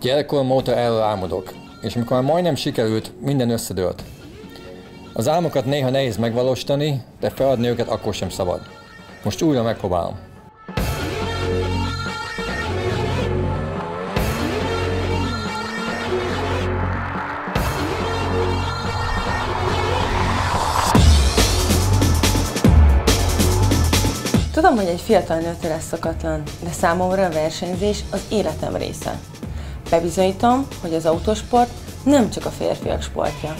Gyerekkorom óta erről álmodok, és amikor már majdnem sikerült, minden összedőlt. Az álmokat néha nehéz megvalósítani, de feladni őket akkor sem szabad. Most újra megpróbálom. Tudom, hogy egy fiatal nőtől ez szokatlan, de számomra a versenyzés az életem része. Bebizonyítom, hogy az autósport nem csak a férfiak sportja.